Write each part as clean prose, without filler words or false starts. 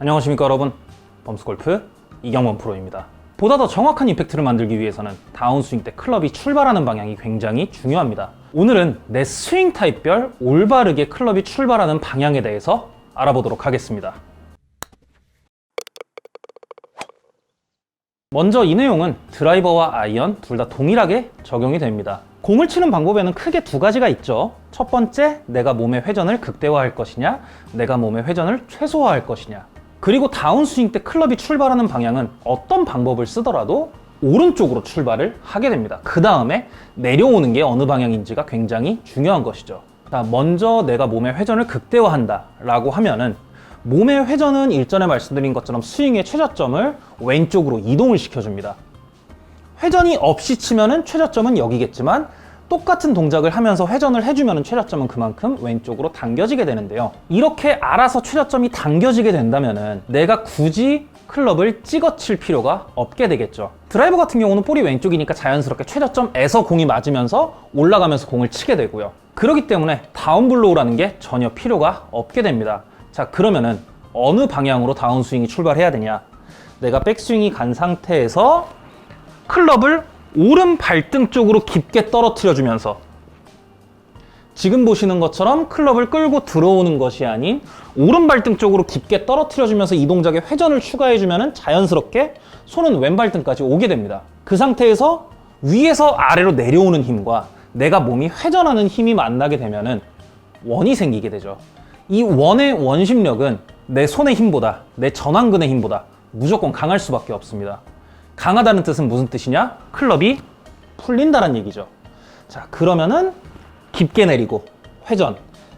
안녕하십니까 여러분, 범스골프 이경범 프로입니다. 보다 더 정확한 임팩트를 만들기 위해서는 다운스윙 때 클럽이 출발하는 방향이 굉장히 중요합니다. 오늘은 내 스윙 타입별 올바르게 클럽이 출발하는 방향에 대해서 알아보도록 하겠습니다. 먼저 이 내용은 드라이버와 아이언 둘 다 동일하게 적용이 됩니다. 공을 치는 방법에는 크게 두 가지가 있죠. 첫 번째, 내가 몸의 회전을 극대화할 것이냐, 내가 몸의 회전을 최소화할 것이냐. 그리고 다운스윙 때 클럽이 출발하는 방향은 어떤 방법을 쓰더라도 오른쪽으로 출발을 하게 됩니다. 그 다음에 내려오는 게 어느 방향인지가 굉장히 중요한 것이죠. 자, 먼저 내가 몸의 회전을 극대화한다 라고 하면은 몸의 회전은 일전에 말씀드린 것처럼 스윙의 최저점을 왼쪽으로 이동을 시켜줍니다. 회전이 없이 치면은 최저점은 여기겠지만 똑같은 동작을 하면서 회전을 해주면은 최저점은 그만큼 왼쪽으로 당겨지게 되는데요. 이렇게 알아서 최저점이 당겨지게 된다면은 내가 굳이 클럽을 찍어칠 필요가 없게 되겠죠. 드라이버 같은 경우는 볼이 왼쪽이니까 자연스럽게 최저점에서 공이 맞으면서 올라가면서 공을 치게 되고요. 그렇기 때문에 다운블로우라는 게 전혀 필요가 없게 됩니다. 자, 그러면은 어느 방향으로 다운스윙이 출발해야 되냐? 내가 백스윙이 간 상태에서 클럽을 오른 발등 쪽으로 깊게 떨어뜨려 주면서 지금 보시는 것처럼 클럽을 끌고 들어오는 것이 아닌 오른 발등 쪽으로 깊게 떨어뜨려 주면서 이 동작에 회전을 추가해 주면 자연스럽게 손은 왼발등까지 오게 됩니다. 그 상태에서 위에서 아래로 내려오는 힘과 내가 몸이 회전하는 힘이 만나게 되면 원이 생기게 되죠. 이 원의 원심력은 내 손의 힘보다, 내 전완근의 힘보다 무조건 강할 수밖에 없습니다. 강하다는 뜻은 무슨 뜻이냐? 클럽이 풀린다는 얘기죠. 자, 그러면은 깊게 내리고 회전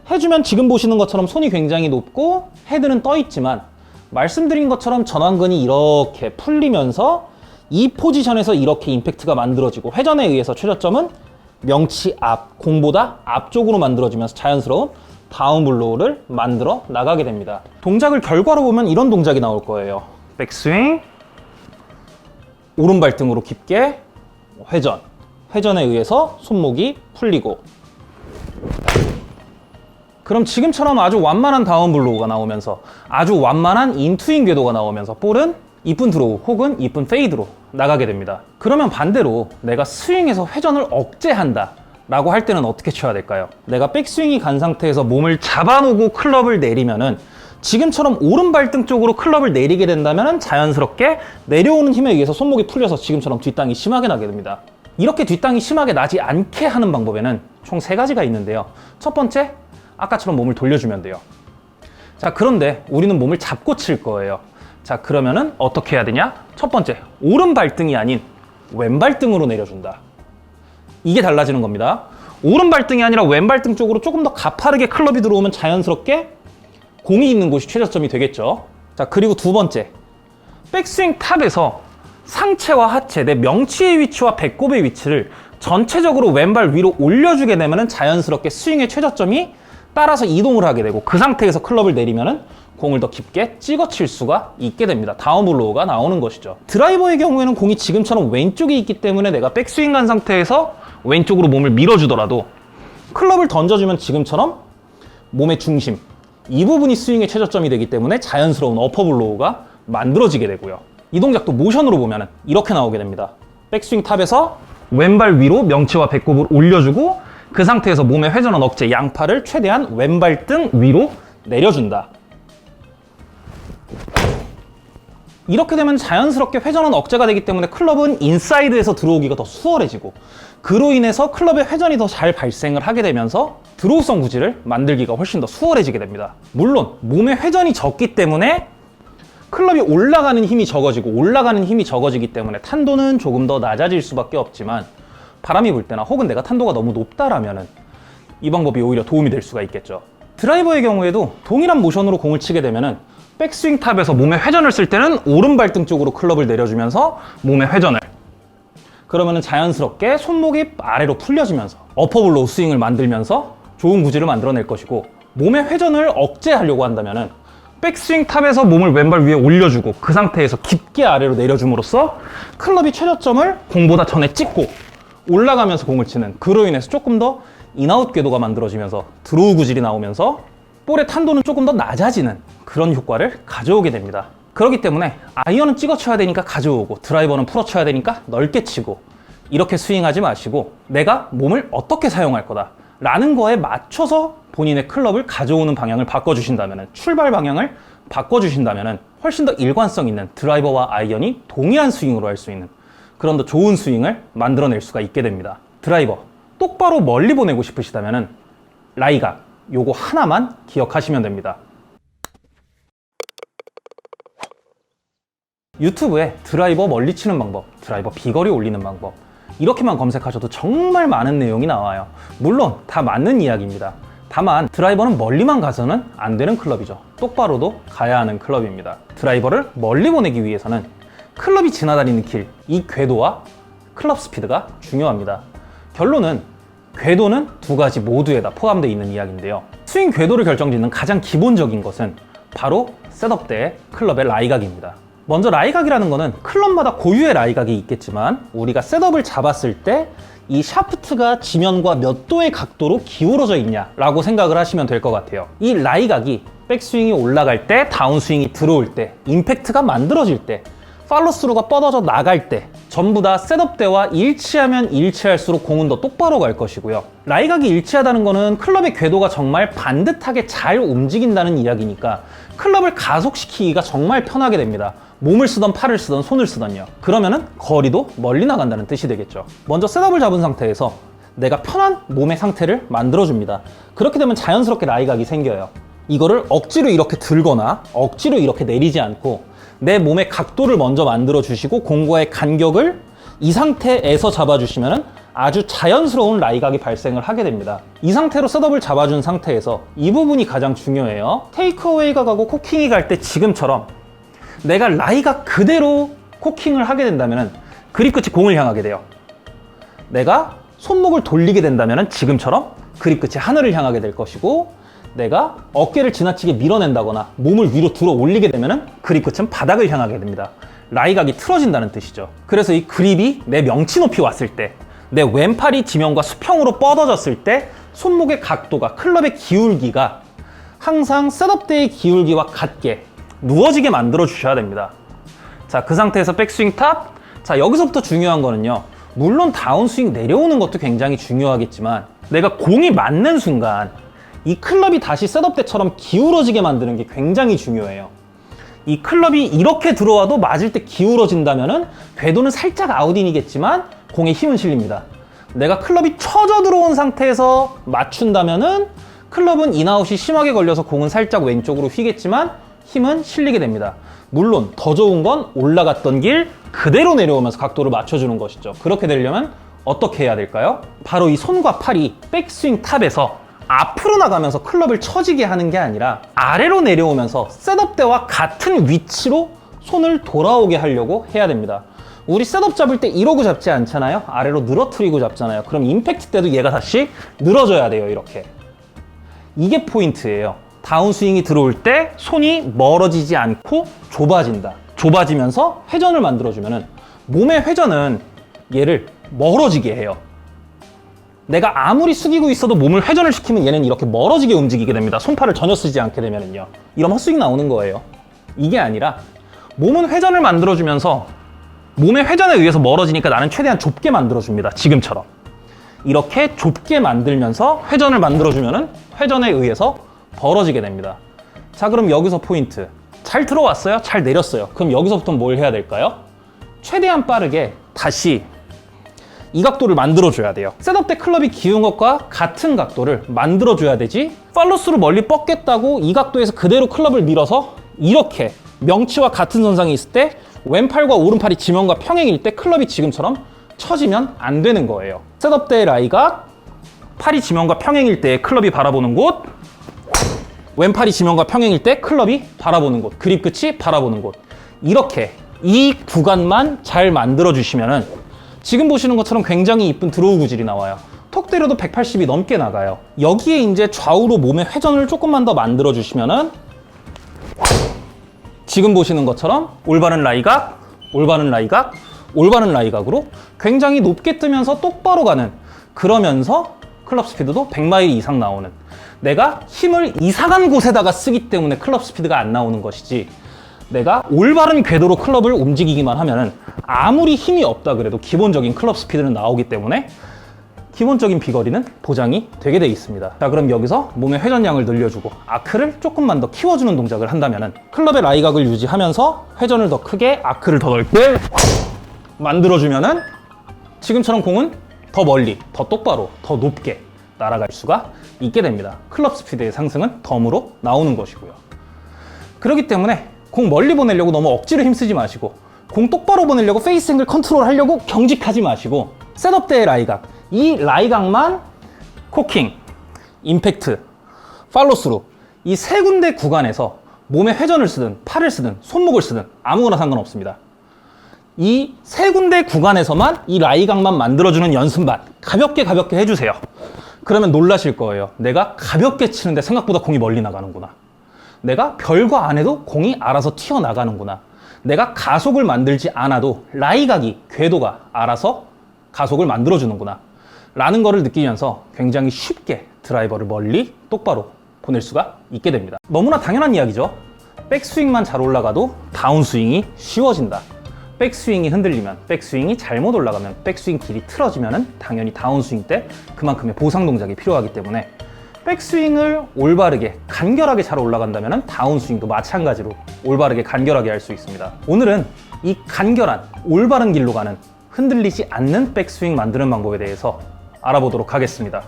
해주면 지금 보시는 것처럼 손이 굉장히 높고 헤드는 떠 있지만 말씀드린 것처럼 전완근이 이렇게 풀리면서 이 포지션에서 이렇게 임팩트가 만들어지고 회전에 의해서 최저점은 명치 앞, 공보다 앞쪽으로 만들어지면서 자연스러운 다운블로우를 만들어 나가게 됩니다. 동작을 결과로 보면 이런 동작이 나올 거예요. 백스윙, 오른발등으로 깊게 회전, 회전에 의해서 손목이 풀리고, 그럼 지금처럼 아주 완만한 다운블로우가 나오면서 아주 완만한 인투인 궤도가 나오면서 볼은 이쁜 드로우 혹은 이쁜 페이드로 나가게 됩니다. 그러면 반대로 내가 스윙에서 회전을 억제한다 라고 할 때는 어떻게 쳐야 될까요? 내가 백스윙이 간 상태에서 몸을 잡아놓고 클럽을 내리면은 지금처럼 오른발등 쪽으로 클럽을 내리게 된다면 자연스럽게 내려오는 힘에 의해서 손목이 풀려서 지금처럼 뒷땅이 심하게 나게 됩니다. 이렇게 뒷땅이 심하게 나지 않게 하는 방법에는 총 3가지가 있는데요. 첫 번째, 아까처럼 몸을 돌려주면 돼요. 자, 그런데 우리는 몸을 잡고 칠 거예요. 자, 그러면은 어떻게 해야 되냐? 첫 번째, 오른발등이 아닌 왼발등으로 내려준다. 이게 달라지는 겁니다. 오른발등이 아니라 왼발등 쪽으로 조금 더 가파르게 클럽이 들어오면 자연스럽게 공이 있는 곳이 최저점이 되겠죠. 자, 그리고 두 번째, 백스윙 탑에서 상체와 하체, 내 명치의 위치와 배꼽의 위치를 전체적으로 왼발 위로 올려주게 되면 자연스럽게 스윙의 최저점이 따라서 이동을 하게 되고 그 상태에서 클럽을 내리면 공을 더 깊게 찍어칠 수가 있게 됩니다. 다운블로우가 나오는 것이죠. 드라이버의 경우에는 공이 지금처럼 왼쪽에 있기 때문에 내가 백스윙 간 상태에서 왼쪽으로 몸을 밀어주더라도 클럽을 던져주면 지금처럼 몸의 중심, 이 부분이 스윙의 최저점이 되기 때문에 자연스러운 어퍼블로우가 만들어지게 되고요. 이 동작도 모션으로 보면 이렇게 나오게 됩니다. 백스윙 탑에서 왼발 위로 명치와 배꼽을 올려주고 그 상태에서 몸의 회전은 억제, 양팔을 최대한 왼발등 위로 내려준다. 이렇게 되면 자연스럽게 회전은 억제가 되기 때문에 클럽은 인사이드에서 들어오기가 더 수월해지고 그로 인해서 클럽의 회전이 더 잘 발생을 하게 되면서 드로우성 구질을 만들기가 훨씬 더 수월해지게 됩니다. 물론 몸의 회전이 적기 때문에 클럽이 올라가는 힘이 적어지기 때문에 탄도는 조금 더 낮아질 수밖에 없지만 바람이 불 때나 혹은 내가 탄도가 너무 높다라면은 이 방법이 오히려 도움이 될 수가 있겠죠. 드라이버의 경우에도 동일한 모션으로 공을 치게 되면은 백스윙 탑에서 몸의 회전을 쓸 때는 오른발등 쪽으로 클럽을 내려주면서 몸의 회전을, 그러면은 자연스럽게 손목이 아래로 풀려지면서 어퍼블로우 스윙을 만들면서 좋은 구질을 만들어낼 것이고, 몸의 회전을 억제하려고 한다면은 백스윙 탑에서 몸을 왼발 위에 올려주고 그 상태에서 깊게 아래로 내려줌으로써 클럽이 최저점을 공보다 전에 찍고 올라가면서 공을 치는, 그로 인해서 조금 더 인아웃 궤도가 만들어지면서 드로우 구질이 나오면서 볼의 탄도는 조금 더 낮아지는 그런 효과를 가져오게 됩니다. 그렇기 때문에 아이언은 찍어 쳐야 되니까 가져오고 드라이버는 풀어 쳐야 되니까 넓게 치고 이렇게 스윙하지 마시고 내가 몸을 어떻게 사용할 거다 라는 거에 맞춰서 본인의 클럽을 가져오는 방향을 바꿔주신다면, 출발 방향을 바꿔주신다면 훨씬 더 일관성 있는 드라이버와 아이언이 동일한 스윙으로 할 수 있는 그런 더 좋은 스윙을 만들어낼 수가 있게 됩니다. 드라이버 똑바로 멀리 보내고 싶으시다면 라이각 요거 하나만 기억하시면 됩니다. 유튜브에 드라이버 멀리 치는 방법, 드라이버 비거리 올리는 방법 이렇게만 검색하셔도 정말 많은 내용이 나와요. 물론 다 맞는 이야기입니다. 다만 드라이버는 멀리만 가서는 안 되는 클럽이죠. 똑바로도 가야 하는 클럽입니다. 드라이버를 멀리 보내기 위해서는 클럽이 지나다니는 길, 이 궤도와 클럽 스피드가 중요합니다. 결론은 궤도는 두 가지 모두에 다 포함되어 있는 이야기인데요. 스윙 궤도를 결정짓는 가장 기본적인 것은 바로 셋업 때의 클럽의 라이각입니다. 먼저 라이각이라는 거는 클럽마다 고유의 라이각이 있겠지만 우리가 셋업을 잡았을 때 이 샤프트가 지면과 몇 도의 각도로 기울어져 있냐라고 생각을 하시면 될 것 같아요. 이 라이각이 백스윙이 올라갈 때, 다운스윙이 들어올 때, 임팩트가 만들어질 때, 팔로스루가 뻗어져 나갈 때 전부 다 셋업 때와 일치하면 일치할수록 공은 더 똑바로 갈 것이고요. 라이각이 일치하다는 거는 클럽의 궤도가 정말 반듯하게 잘 움직인다는 이야기니까 클럽을 가속시키기가 정말 편하게 됩니다. 몸을 쓰던 팔을 쓰던 손을 쓰던요. 그러면은 거리도 멀리 나간다는 뜻이 되겠죠. 먼저 셋업을 잡은 상태에서 내가 편한 몸의 상태를 만들어줍니다. 그렇게 되면 자연스럽게 라이각이 생겨요. 이거를 억지로 이렇게 들거나 억지로 이렇게 내리지 않고 내 몸의 각도를 먼저 만들어 주시고 공과의 간격을 이 상태에서 잡아주시면 아주 자연스러운 라이각이 발생을 하게 됩니다. 이 상태로 셋업을 잡아준 상태에서 이 부분이 가장 중요해요. 테이크어웨이가 가고 코킹이 갈 때 지금처럼 내가 라이각 그대로 코킹을 하게 된다면 그립 끝이 공을 향하게 돼요. 내가 손목을 돌리게 된다면 지금처럼 그립 끝이 하늘을 향하게 될 것이고, 내가 어깨를 지나치게 밀어낸다거나 몸을 위로 들어 올리게 되면 그립 끝은 바닥을 향하게 됩니다. 라이각이 틀어진다는 뜻이죠. 그래서 이 그립이 내 명치 높이 왔을 때, 내 왼팔이 지면과 수평으로 뻗어졌을 때 손목의 각도가, 클럽의 기울기가 항상 셋업 때의 기울기와 같게 누워지게 만들어 주셔야 됩니다. 자, 그 상태에서 백스윙 탑. 자, 여기서부터 중요한 거는요, 물론 다운스윙 내려오는 것도 굉장히 중요하겠지만 내가 공이 맞는 순간 이 클럽이 다시 셋업 때처럼 기울어지게 만드는 게 굉장히 중요해요. 이 클럽이 이렇게 들어와도 맞을 때 기울어진다면은 궤도는 살짝 아웃인이겠지만 공에 힘은 실립니다. 내가 클럽이 쳐져 들어온 상태에서 맞춘다면은 클럽은 인아웃이 심하게 걸려서 공은 살짝 왼쪽으로 휘겠지만 힘은 실리게 됩니다. 물론 더 좋은 건 올라갔던 길 그대로 내려오면서 각도를 맞춰주는 것이죠. 그렇게 되려면 어떻게 해야 될까요? 바로 이 손과 팔이 백스윙 탑에서 앞으로 나가면서 클럽을 쳐지게 하는 게 아니라 아래로 내려오면서 셋업 때와 같은 위치로 손을 돌아오게 하려고 해야 됩니다. 우리 셋업 잡을 때 이러고 잡지 않잖아요. 아래로 늘어뜨리고 잡잖아요. 그럼 임팩트 때도 얘가 다시 늘어져야 돼요. 이렇게. 이게 포인트예요. 다운스윙이 들어올 때 손이 멀어지지 않고 좁아진다. 좁아지면서 회전을 만들어주면 몸의 회전은 얘를 멀어지게 해요. 내가 아무리 숙이고 있어도 몸을 회전을 시키면 얘는 이렇게 멀어지게 움직이게 됩니다. 손팔을 전혀 쓰지 않게 되면요. 이런 헛스윙 나오는 거예요. 이게 아니라 몸은 회전을 만들어주면서 몸의 회전에 의해서 멀어지니까 나는 최대한 좁게 만들어줍니다. 지금처럼. 이렇게 좁게 만들면서 회전을 만들어주면 회전에 의해서 벌어지게 됩니다. 자, 그럼 여기서 포인트. 잘 들어왔어요? 잘 내렸어요. 그럼 여기서부터 뭘 해야 될까요? 최대한 빠르게 다시 이 각도를 만들어줘야 돼요. 셋업 때 클럽이 기운 것과 같은 각도를 만들어줘야 되지, 팔로스로 멀리 뻗겠다고 이 각도에서 그대로 클럽을 밀어서 이렇게 명치와 같은 선상에 있을 때 왼팔과 오른팔이 지면과 평행일 때 클럽이 지금처럼 쳐지면 안 되는 거예요. 셋업 때의 라이각, 팔이 지면과 평행일 때 클럽이 바라보는 곳, 왼팔이 지면과 평행일 때 클럽이 바라보는 곳, 그립 끝이 바라보는 곳, 이렇게 이 구간만 잘 만들어 주시면은 지금 보시는 것처럼 굉장히 이쁜 드로우 구질이 나와요. 톡 때려도 180이 넘게 나가요. 여기에 이제 좌우로 몸의 회전을 조금만 더 만들어 주시면은 지금 보시는 것처럼 올바른 라이각, 올바른 라이각, 올바른 라이각으로 굉장히 높게 뜨면서 똑바로 가는, 그러면서 클럽 스피드도 100마일 이상 나오는, 내가 힘을 이상한 곳에다가 쓰기 때문에 클럽 스피드가 안 나오는 것이지, 내가 올바른 궤도로 클럽을 움직이기만 하면은 아무리 힘이 없다 그래도 기본적인 클럽 스피드는 나오기 때문에 기본적인 비거리는 보장이 되게 돼 있습니다. 자, 그럼 여기서 몸의 회전량을 늘려주고 아크를 조금만 더 키워주는 동작을 한다면은 클럽의 라이각을 유지하면서 회전을 더 크게, 아크를 더 넓게 만들어주면은 지금처럼 공은 더 멀리, 더 똑바로, 더 높게 날아갈 수가 있게 됩니다. 클럽 스피드의 상승은 덤으로 나오는 것이고요. 그렇기 때문에 공 멀리 보내려고 너무 억지로 힘쓰지 마시고, 공 똑바로 보내려고 페이스 앵글 컨트롤 하려고 경직하지 마시고, 셋업 때의 라이각, 이 라이각만 코킹, 임팩트, 팔로스루, 이 세 군데 구간에서 몸의 회전을 쓰든 팔을 쓰든 손목을 쓰든 아무거나 상관없습니다. 이 세 군데 구간에서만 이 라이각만 만들어주는 연습만 가볍게 해주세요. 그러면 놀라실 거예요. 내가 가볍게 치는데 생각보다 공이 멀리 나가는구나. 내가 별거 안 해도 공이 알아서 튀어나가는구나. 내가 가속을 만들지 않아도 라이각이, 궤도가 알아서 가속을 만들어주는구나 라는 거를 느끼면서 굉장히 쉽게 드라이버를 멀리 똑바로 보낼 수가 있게 됩니다. 너무나 당연한 이야기죠. 백스윙만 잘 올라가도 다운스윙이 쉬워진다. 백스윙이 흔들리면, 백스윙이 잘못 올라가면, 백스윙 길이 틀어지면 당연히 다운스윙 때 그만큼의 보상 동작이 필요하기 때문에 백스윙을 올바르게 간결하게 잘 올라간다면 다운스윙도 마찬가지로 올바르게 간결하게 할 수 있습니다. 오늘은 이 간결한 올바른 길로 가는, 흔들리지 않는 백스윙 만드는 방법에 대해서 알아보도록 하겠습니다.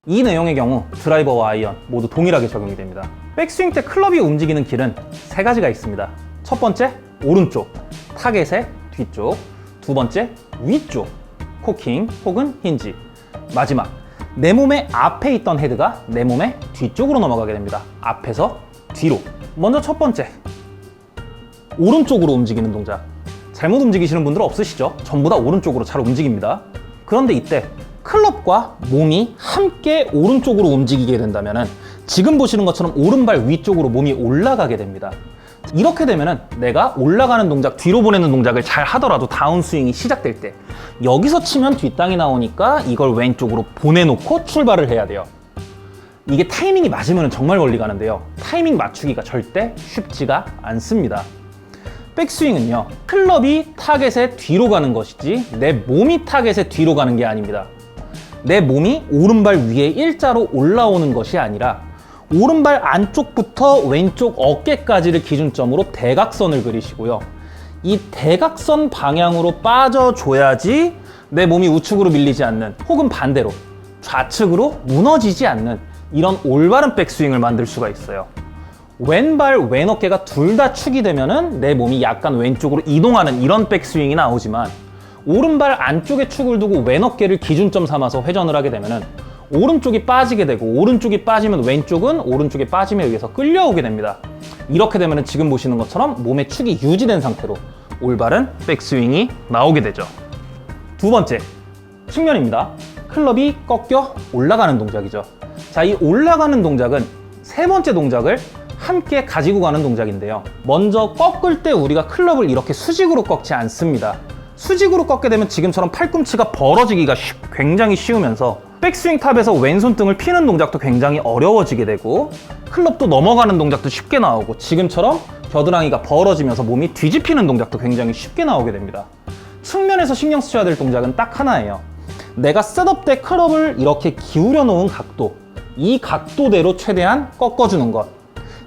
이 내용의 경우 드라이버와 아이언 모두 동일하게 적용이 됩니다. 백스윙 때 클럽이 움직이는 길은 세 가지가 있습니다. 첫 번째, 오른쪽, 타겟의 뒤쪽. 두 번째, 위쪽, 코킹 혹은 힌지. 마지막, 내 몸의 앞에 있던 헤드가 내 몸의 뒤쪽으로 넘어가게 됩니다. 앞에서 뒤로. 먼저 첫 번째, 오른쪽으로 움직이는 동작. 잘못 움직이시는 분들은 없으시죠? 전부 다 오른쪽으로 잘 움직입니다. 그런데 이때 클럽과 몸이 함께 오른쪽으로 움직이게 된다면 지금 보시는 것처럼 오른발 위쪽으로 몸이 올라가게 됩니다. 이렇게 되면 내가 올라가는 동작, 뒤로 보내는 동작을 잘 하더라도 다운스윙이 시작될 때 여기서 치면 뒷땅이 나오니까 이걸 왼쪽으로 보내놓고 출발을 해야 돼요. 이게 타이밍이 맞으면 정말 멀리 가는데요. 타이밍 맞추기가 절대 쉽지가 않습니다. 백스윙은요, 클럽이 타겟의 뒤로 가는 것이지 내 몸이 타겟의 뒤로 가는 게 아닙니다. 내 몸이 오른발 위에 일자로 올라오는 것이 아니라 오른발 안쪽부터 왼쪽 어깨까지를 기준점으로 대각선을 그리시고요. 이 대각선 방향으로 빠져줘야지 내 몸이 우측으로 밀리지 않는, 혹은 반대로 좌측으로 무너지지 않는 이런 올바른 백스윙을 만들 수가 있어요. 왼발, 왼어깨가 둘 다 축이 되면은 내 몸이 약간 왼쪽으로 이동하는 이런 백스윙이 나오지만, 오른발 안쪽에 축을 두고 왼어깨를 기준점 삼아서 회전을 하게 되면은 오른쪽이 빠지게 되고, 오른쪽이 빠지면 왼쪽은 오른쪽의 빠짐에 의해서 끌려오게 됩니다. 이렇게 되면은 지금 보시는 것처럼 몸의 축이 유지된 상태로 올바른 백스윙이 나오게 되죠. 두 번째, 측면입니다. 클럽이 꺾여 올라가는 동작이죠. 자, 이 올라가는 동작은 세 번째 동작을 함께 가지고 가는 동작인데요. 먼저 꺾을 때 우리가 클럽을 이렇게 수직으로 꺾지 않습니다. 수직으로 꺾게 되면 지금처럼 팔꿈치가 벌어지기가 굉장히 쉬우면서 백스윙 탑에서 왼손등을 피는 동작도 굉장히 어려워지게 되고, 클럽도 넘어가는 동작도 쉽게 나오고, 지금처럼 겨드랑이가 벌어지면서 몸이 뒤집히는 동작도 굉장히 쉽게 나오게 됩니다. 측면에서 신경 쓰셔야 될 동작은 딱 하나예요. 내가 셋업 때 클럽을 이렇게 기울여 놓은 각도, 이 각도대로 최대한 꺾어주는 것.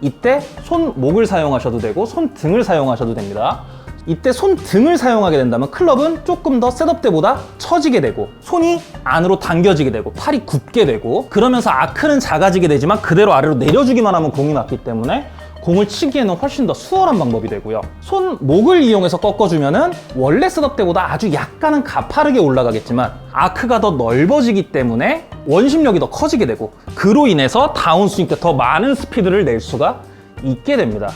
이때 손목을 사용하셔도 되고 손등을 사용하셔도 됩니다. 이때 손등을 사용하게 된다면 클럽은 조금 더 셋업 때보다 처지게 되고, 손이 안으로 당겨지게 되고, 팔이 굽게 되고, 그러면서 아크는 작아지게 되지만 그대로 아래로 내려주기만 하면 공이 맞기 때문에 공을 치기에는 훨씬 더 수월한 방법이 되고요. 손목을 이용해서 꺾어주면은 원래 셋업 때보다 아주 약간은 가파르게 올라가겠지만 아크가 더 넓어지기 때문에 원심력이 더 커지게 되고, 그로 인해서 다운스윙 때 더 많은 스피드를 낼 수가 있게 됩니다.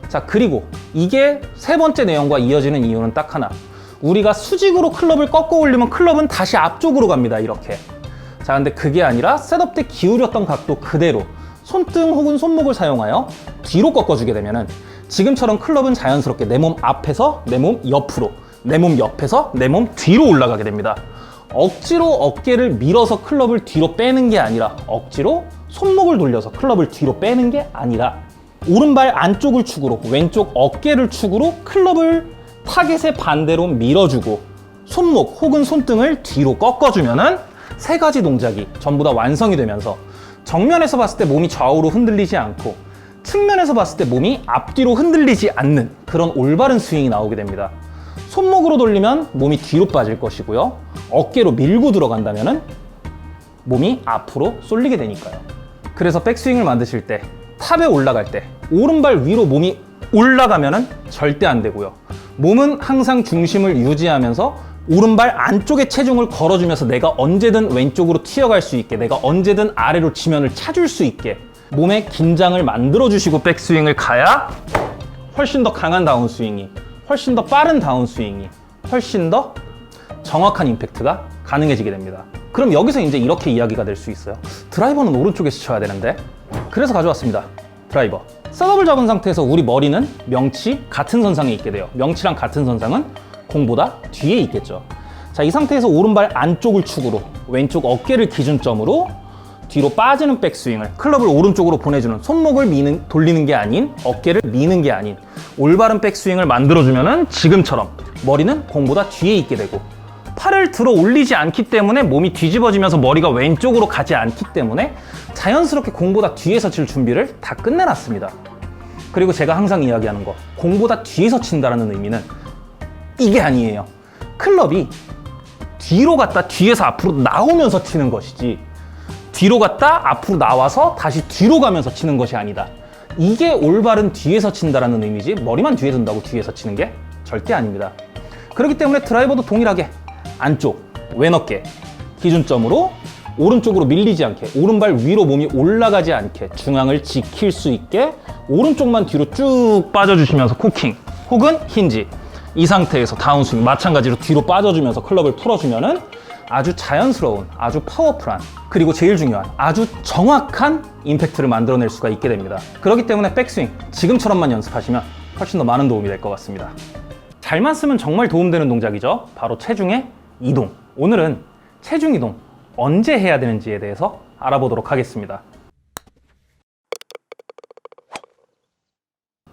자, 그리고 이게 세 번째 내용과 이어지는 이유는 딱 하나. 우리가 수직으로 클럽을 꺾어 올리면 클럽은 다시 앞쪽으로 갑니다, 이렇게. 자, 근데 그게 아니라 셋업 때 기울였던 각도 그대로 손등 혹은 손목을 사용하여 뒤로 꺾어주게 되면은 지금처럼 클럽은 자연스럽게 내 몸 앞에서 내 몸 옆으로, 내 몸 옆에서 내 몸 뒤로 올라가게 됩니다. 억지로 어깨를 밀어서 클럽을 뒤로 빼는 게 아니라 억지로 손목을 돌려서 클럽을 뒤로 빼는 게 아니라 오른발 안쪽을 축으로 왼쪽 어깨를 축으로 클럽을 타겟의 반대로 밀어주고 손목 혹은 손등을 뒤로 꺾어주면은 세 가지 동작이 전부 다 완성이 되면서 정면에서 봤을 때 몸이 좌우로 흔들리지 않고 측면에서 봤을 때 몸이 앞뒤로 흔들리지 않는 그런 올바른 스윙이 나오게 됩니다. 손목으로 돌리면 몸이 뒤로 빠질 것이고요. 어깨로 밀고 들어간다면은 몸이 앞으로 쏠리게 되니까요. 그래서 백스윙을 만드실 때 탑에 올라갈 때 오른발 위로 몸이 올라가면은 절대 안 되고요. 몸은 항상 중심을 유지하면서 오른발 안쪽에 체중을 걸어주면서 내가 언제든 왼쪽으로 튀어갈 수 있게, 내가 언제든 아래로 지면을 차줄 수 있게 몸의 긴장을 만들어주시고 백스윙을 가야 훨씬 더 강한 다운스윙이, 훨씬 더 빠른 다운스윙이, 훨씬 더 정확한 임팩트가 가능해지게 됩니다. 그럼 여기서 이제 이렇게 이야기가 될 수 있어요. 드라이버는 오른쪽에서 쳐야 되는데. 그래서 가져왔습니다. 드라이버. 셋업을 잡은 상태에서 우리 머리는 명치 같은 선상에 있게 돼요. 명치랑 같은 선상은 공보다 뒤에 있겠죠. 자, 이 상태에서 오른발 안쪽을 축으로 왼쪽 어깨를 기준점으로 뒤로 빠지는 백스윙을 클럽을 오른쪽으로 보내주는 손목을 돌리는 게 아닌 어깨를 미는 게 아닌 올바른 백스윙을 만들어주면은 지금처럼 머리는 공보다 뒤에 있게 되고 팔을 들어 올리지 않기 때문에 몸이 뒤집어지면서 머리가 왼쪽으로 가지 않기 때문에 자연스럽게 공보다 뒤에서 칠 준비를 다 끝내놨습니다. 그리고 제가 항상 이야기하는 거, 공보다 뒤에서 친다라는 의미는 이게 아니에요. 클럽이 뒤로 갔다 뒤에서 앞으로 나오면서 치는 것이지 뒤로 갔다 앞으로 나와서 다시 뒤로 가면서 치는 것이 아니다. 이게 올바른 뒤에서 친다라는 의미지 머리만 뒤에 둔다고 뒤에서 치는 게 절대 아닙니다. 그렇기 때문에 드라이버도 동일하게 안쪽, 왼 어깨 기준점으로 오른쪽으로 밀리지 않게 오른발 위로 몸이 올라가지 않게 중앙을 지킬 수 있게 오른쪽만 뒤로 쭉 빠져주시면서 코킹 혹은 힌지 이 상태에서 다운스윙 마찬가지로 뒤로 빠져주면서 클럽을 풀어주면은 아주 자연스러운, 아주 파워풀한 그리고 제일 중요한 아주 정확한 임팩트를 만들어낼 수가 있게 됩니다. 그렇기 때문에 백스윙 지금처럼만 연습하시면 훨씬 더 많은 도움이 될 것 같습니다. 잘만 쓰면 정말 도움되는 동작이죠. 바로 체중의 이동. 오늘은 체중 이동 언제 해야 되는지에 대해서 알아보도록 하겠습니다.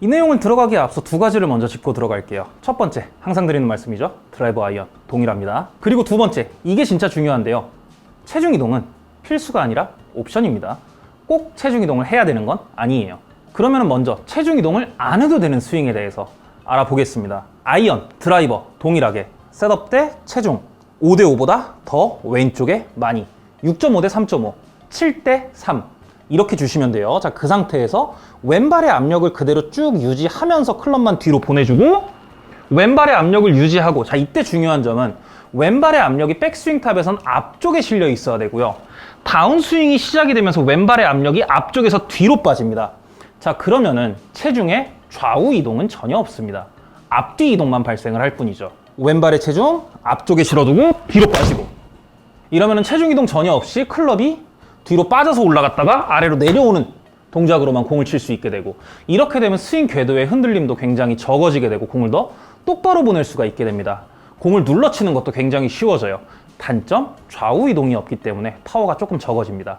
이 내용을 들어가기에 앞서 두 가지를 먼저 짚고 들어갈게요. 첫 번째, 항상 드리는 말씀이죠. 드라이버 아이언 동일합니다. 그리고 두 번째, 이게 진짜 중요한데요. 체중 이동은 필수가 아니라 옵션입니다. 꼭 체중 이동을 해야 되는 건 아니에요. 그러면 먼저 체중 이동을 안 해도 되는 스윙에 대해서 알아보겠습니다. 아이언, 드라이버 동일하게 셋업 때 체중 5대5보다 더 왼쪽에 많이 6.5 대 3.5, 7대 3 이렇게 주시면 돼요. 자, 그 상태에서 왼발의 압력을 그대로 쭉 유지하면서 클럽만 뒤로 보내주고 왼발의 압력을 유지하고 자, 이때 중요한 점은 왼발의 압력이 백스윙 탑에선 앞쪽에 실려 있어야 되고요. 다운스윙이 시작이 되면서 왼발의 압력이 앞쪽에서 뒤로 빠집니다. 자, 그러면은 체중의 좌우 이동은 전혀 없습니다. 앞뒤 이동만 발생을 할 뿐이죠. 왼발의 체중 앞쪽에 실어두고 뒤로 빠지고 이러면은 체중 이동 전혀 없이 클럽이 뒤로 빠져서 올라갔다가 아래로 내려오는 동작으로만 공을 칠 수 있게 되고 이렇게 되면 스윙 궤도의 흔들림도 굉장히 적어지게 되고 공을 더 똑바로 보낼 수가 있게 됩니다. 공을 눌러치는 것도 굉장히 쉬워져요. 단점, 좌우 이동이 없기 때문에 파워가 조금 적어집니다.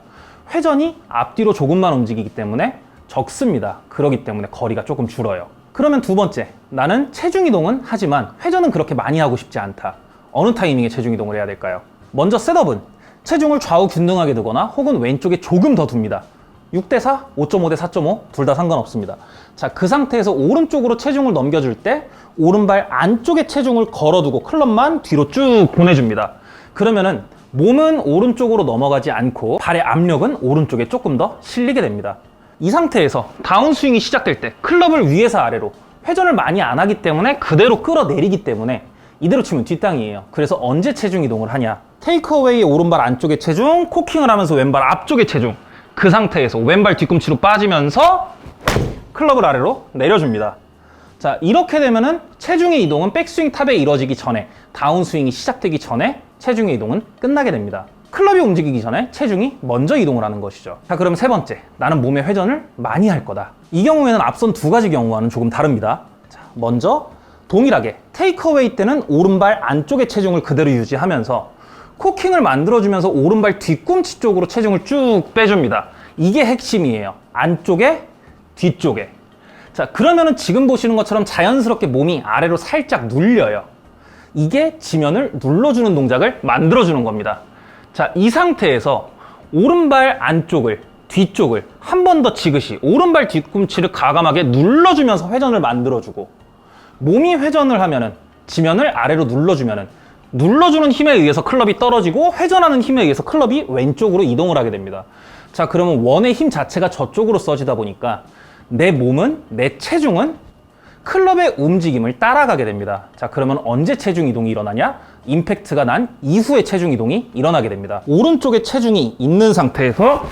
회전이 앞뒤로 조금만 움직이기 때문에 적습니다. 그렇기 때문에 거리가 조금 줄어요. 그러면 두 번째, 나는 체중 이동은 하지만 회전은 그렇게 많이 하고 싶지 않다. 어느 타이밍에 체중 이동을 해야 될까요? 먼저 셋업은 체중을 좌우 균등하게 두거나 혹은 왼쪽에 조금 더 둡니다. 6대 4, 5.5 대 4.5 둘 다 상관없습니다. 자, 그 상태에서 오른쪽으로 체중을 넘겨줄 때 오른발 안쪽에 체중을 걸어두고 클럽만 뒤로 쭉 보내줍니다. 그러면은 몸은 오른쪽으로 넘어가지 않고 발의 압력은 오른쪽에 조금 더 실리게 됩니다. 이 상태에서 다운스윙이 시작될 때 클럽을 위에서 아래로 회전을 많이 안 하기 때문에 그대로 끌어내리기 때문에 이대로 치면 뒷땅이에요. 그래서 언제 체중 이동을 하냐? 테이크어웨이의 오른발 안쪽에 체중, 코킹을 하면서 왼발 앞쪽에 체중 그 상태에서 왼발 뒤꿈치로 빠지면서 클럽을 아래로 내려줍니다. 자, 이렇게 되면은 체중의 이동은 백스윙 탑에 이루어지기 전에 다운스윙이 시작되기 전에 체중의 이동은 끝나게 됩니다. 클럽이 움직이기 전에 체중이 먼저 이동을 하는 것이죠. 자, 그럼 세 번째, 나는 몸의 회전을 많이 할 거다. 이 경우에는 앞선 두 가지 경우와는 조금 다릅니다. 자, 먼저 동일하게 테이크어웨이 때는 오른발 안쪽의 체중을 그대로 유지하면서 코킹을 만들어주면서 오른발 뒤꿈치 쪽으로 체중을 쭉 빼줍니다. 이게 핵심이에요. 안쪽에, 뒤쪽에. 자, 그러면은 지금 보시는 것처럼 자연스럽게 몸이 아래로 살짝 눌려요. 이게 지면을 눌러주는 동작을 만들어주는 겁니다. 자, 이 상태에서 오른발 안쪽을, 뒤쪽을 한 번 더 지그시 오른발 뒤꿈치를 과감하게 눌러주면서 회전을 만들어주고, 몸이 회전을 하면은 지면을 아래로 눌러주면은 눌러주는 힘에 의해서 클럽이 떨어지고 회전하는 힘에 의해서 클럽이 왼쪽으로 이동을 하게 됩니다. 자, 그러면 원의 힘 자체가 저쪽으로 써지다 보니까 내 몸은, 내 체중은 클럽의 움직임을 따라가게 됩니다. 자, 그러면 언제 체중 이동이 일어나냐? 임팩트가 난 이후에 체중 이동이 일어나게 됩니다. 오른쪽에 체중이 있는 상태에서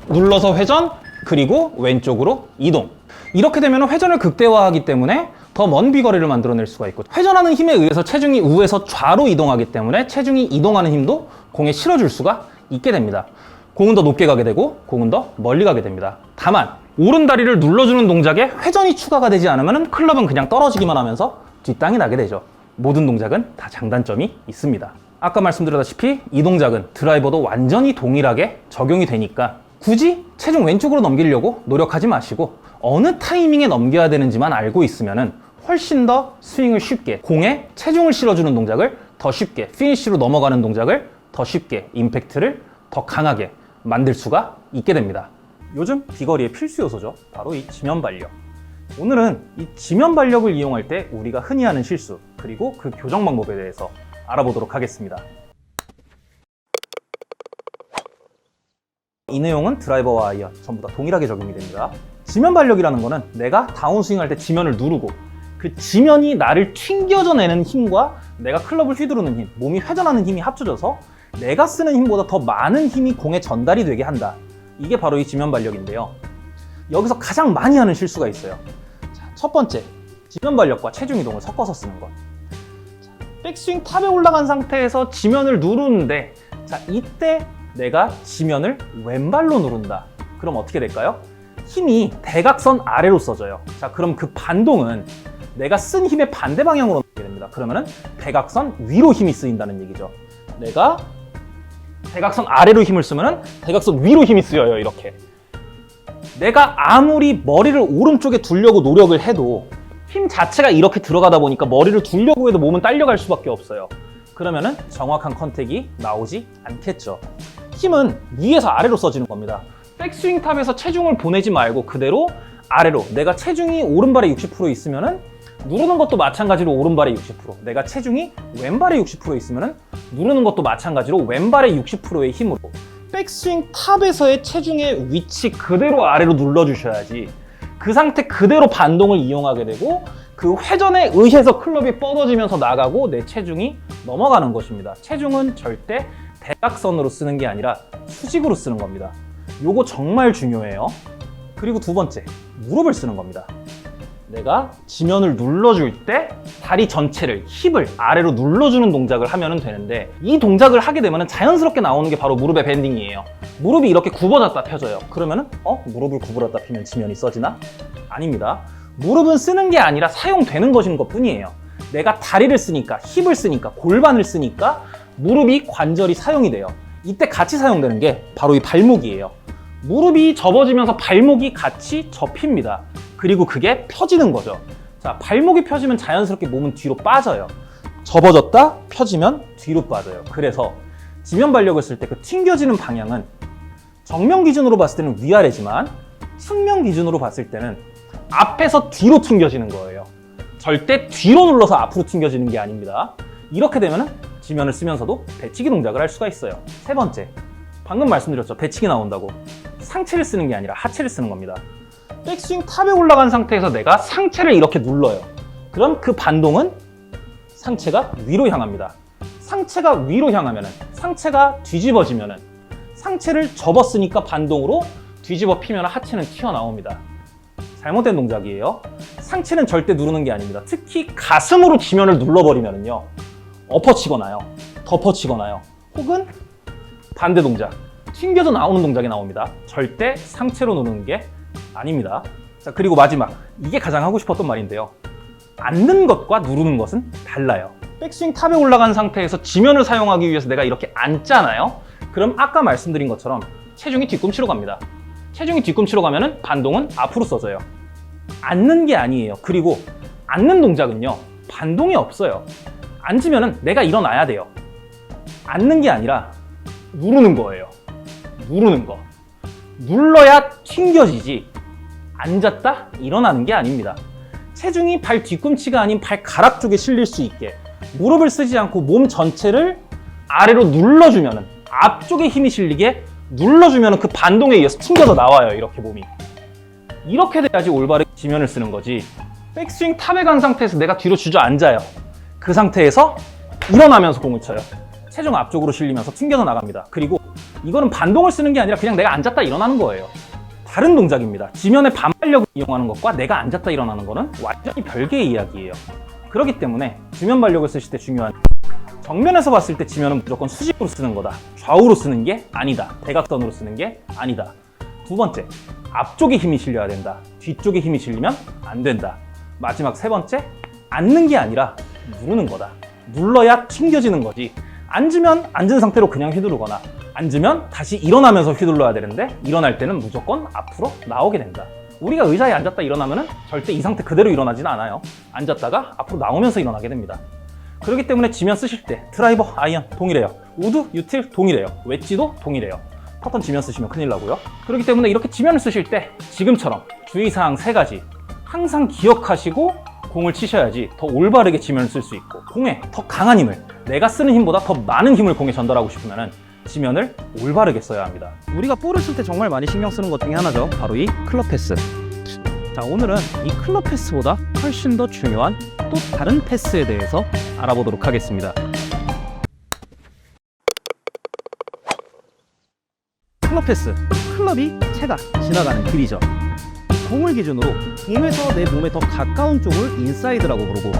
눌러서 회전, 그리고 왼쪽으로 이동. 이렇게 되면 회전을 극대화하기 때문에 더 먼 비거리를 만들어낼 수가 있고, 회전하는 힘에 의해서 체중이 우에서 좌로 이동하기 때문에 체중이 이동하는 힘도 공에 실어줄 수가 있게 됩니다. 공은 더 높게 가게 되고 공은 더 멀리 가게 됩니다. 다만 오른 다리를 눌러주는 동작에 회전이 추가가 되지 않으면 클럽은 그냥 떨어지기만 하면서 뒷땅이 나게 되죠. 모든 동작은 다 장단점이 있습니다. 아까 말씀드렸다시피 이 동작은 드라이버도 완전히 동일하게 적용이 되니까 굳이 체중 왼쪽으로 넘기려고 노력하지 마시고 어느 타이밍에 넘겨야 되는지만 알고 있으면은 훨씬 더 스윙을 쉽게, 공에 체중을 실어주는 동작을 더 쉽게, 피니쉬로 넘어가는 동작을 더 쉽게, 임팩트를 더 강하게 만들 수가 있게 됩니다. 요즘 비거리의 필수 요소죠. 바로 이 지면 발력. 오늘은 이 지면 발력을 이용할 때 우리가 흔히 하는 실수, 그리고 그 교정 방법에 대해서 알아보도록 하겠습니다. 이 내용은 드라이버와 아이언 전부 다 동일하게 적용이 됩니다. 지면 발력이라는 거는 내가 다운스윙 할 때 지면을 누르고 그 지면이 나를 튕겨져내는 힘과 내가 클럽을 휘두르는 힘, 몸이 회전하는 힘이 합쳐져서 내가 쓰는 힘보다 더 많은 힘이 공에 전달이 되게 한다. 이게 바로 이 지면 발력인데요. 여기서 가장 많이 하는 실수가 있어요. 자, 첫 번째, 지면 발력과 체중 이동을 섞어서 쓰는 것. 자, 백스윙 탑에 올라간 상태에서 지면을 누르는데, 자, 이때 내가 지면을 왼발로 누른다. 그럼 어떻게 될까요? 힘이 대각선 아래로 써져요. 자, 그럼 그 반동은 내가 쓴 힘의 반대 방향으로 나오게 됩니다. 그러면은 대각선 위로 힘이 쓰인다는 얘기죠. 내가 대각선 아래로 힘을 쓰면은 대각선 위로 힘이 쓰여요. 이렇게. 내가 아무리 머리를 오른쪽에 두려고 노력을 해도 힘 자체가 이렇게 들어가다 보니까 머리를 두려고 해도 몸은 딸려갈 수밖에 없어요. 그러면은 정확한 컨택이 나오지 않겠죠. 힘은 위에서 아래로 써지는 겁니다. 백스윙 탑에서 체중을 보내지 말고 그대로 아래로, 내가 체중이 오른발에 60% 있으면은 누르는 것도 마찬가지로 오른발에 60%, 내가 체중이 왼발에 60% 있으면은 누르는 것도 마찬가지로 왼발에 60%의 힘으로 백스윙 탑에서의 체중의 위치 그대로 아래로 눌러주셔야지 그 상태 그대로 반동을 이용하게 되고 그 회전에 의해서 클럽이 뻗어지면서 나가고 내 체중이 넘어가는 것입니다. 체중은 절대 대각선으로 쓰는 게 아니라 수직으로 쓰는 겁니다. 요거 정말 중요해요. 그리고 두 번째, 무릎을 쓰는 겁니다. 내가 지면을 눌러줄 때 다리 전체를, 힙을 아래로 눌러주는 동작을 하면 되는데, 이 동작을 하게 되면 자연스럽게 나오는 게 바로 무릎의 밴딩이에요. 무릎이 이렇게 굽어졌다 펴져요. 그러면은 무릎을 구부렸다 펴면 지면이 써지나? 아닙니다. 무릎은 쓰는 게 아니라 사용되는 것인 것 뿐이에요. 내가 다리를 쓰니까, 힙을 쓰니까, 골반을 쓰니까 무릎이 관절이 사용이 돼요. 이때 같이 사용되는 게 바로 이 발목이에요. 무릎이 접어지면서 발목이 같이 접힙니다. 그리고 그게 펴지는 거죠. 자, 발목이 펴지면 자연스럽게 몸은 뒤로 빠져요. 접어졌다 펴지면 뒤로 빠져요. 그래서 지면 발력을 쓸 때 그 튕겨지는 방향은 정면 기준으로 봤을 때는 위아래지만 측면 기준으로 봤을 때는 앞에서 뒤로 튕겨지는 거예요. 절대 뒤로 눌러서 앞으로 튕겨지는 게 아닙니다. 이렇게 되면 지면을 쓰면서도 배치기 동작을 할 수가 있어요. 세 번째, 방금 말씀드렸죠. 배치기 나온다고. 상체를 쓰는 게 아니라 하체를 쓰는 겁니다. 백스윙 탑에 올라간 상태에서 내가 상체를 이렇게 눌러요. 그럼 그 반동은 상체가 위로 향합니다. 상체가 위로 향하면, 상체가 뒤집어지면, 상체를 접었으니까 반동으로 뒤집어 피면 하체는 튀어나옵니다. 잘못된 동작이에요. 상체는 절대 누르는 게 아닙니다. 특히 가슴으로 지면을 눌러버리면요, 엎어치거나요, 덮어치거나요, 혹은 반대 동작, 튕겨져 나오는 동작이 나옵니다. 절대 상체로 누르는 게 아닙니다. 자, 그리고 마지막, 이게 가장 하고 싶었던 말인데요. 앉는 것과 누르는 것은 달라요. 백스윙 탑에 올라간 상태에서 지면을 사용하기 위해서 내가 이렇게 앉잖아요. 그럼 아까 말씀드린 것처럼 체중이 뒤꿈치로 갑니다. 체중이 뒤꿈치로 가면은 반동은 앞으로 써져요. 앉는 게 아니에요. 그리고 앉는 동작은요, 반동이 없어요. 앉으면은 내가 일어나야 돼요. 앉는 게 아니라 누르는 거예요. 누르는 거. 눌러야 튕겨지지. 앉았다 일어나는 게 아닙니다. 체중이 발 뒤꿈치가 아닌 발가락 쪽에 실릴 수 있게 무릎을 쓰지 않고 몸 전체를 아래로 눌러주면은, 앞쪽에 힘이 실리게 눌러주면은 그 반동에 의해서 튕겨서 나와요. 이렇게 몸이. 이렇게 돼야지 올바르게 지면을 쓰는 거지. 백스윙 탑에 간 상태에서 내가 뒤로 주저앉아요. 그 상태에서 일어나면서 공을 쳐요. 체중 앞쪽으로 실리면서 튕겨서 나갑니다. 그리고 이거는 반동을 쓰는 게 아니라 그냥 내가 앉았다 일어나는 거예요. 다른 동작입니다. 지면의 반발력을 이용하는 것과 내가 앉았다 일어나는 거는 완전히 별개의 이야기예요. 그렇기 때문에 지면 발력을 쓰실 때 중요한, 정면에서 봤을 때 지면은 무조건 수직으로 쓰는 거다. 좌우로 쓰는 게 아니다. 대각선으로 쓰는 게 아니다. 두 번째, 앞쪽에 힘이 실려야 된다. 뒤쪽에 힘이 실리면 안 된다. 마지막 세 번째, 앉는 게 아니라 누르는 거다. 눌러야 튕겨지는 거지. 앉으면 앉은 상태로 그냥 휘두르거나, 앉으면 다시 일어나면서 휘둘러야 되는데 일어날 때는 무조건 앞으로 나오게 된다. 우리가 의자에 앉았다 일어나면은 절대 이 상태 그대로 일어나지는 않아요. 앉았다가 앞으로 나오면서 일어나게 됩니다. 그렇기 때문에 지면 쓰실 때 드라이버, 아이언 동일해요. 우드, 유틸 동일해요. 웨지도 동일해요. 퍼턴 지면 쓰시면 큰일 나고요. 그렇기 때문에 이렇게 지면을 쓰실 때 지금처럼 주의사항 3가지 항상 기억하시고 공을 치셔야지 더 올바르게 지면을 쓸 수 있고, 공에 더 강한 힘을, 내가 쓰는 힘보다 더 많은 힘을 공에 전달하고 싶으면은 지면을 올바르게 써야 합니다. 우리가 볼을 쓸 때 정말 많이 신경 쓰는 것 중에 하나죠. 바로 이 클럽 패스. 자, 오늘은 이 클럽 패스보다 훨씬 더 중요한 또 다른 패스에 대해서 알아보도록 하겠습니다. 클럽 패스. 클럽이 채가 지나가는 길이죠. 공을 기준으로 공에서 내 몸에 더 가까운 쪽을 인사이드라고 부르고,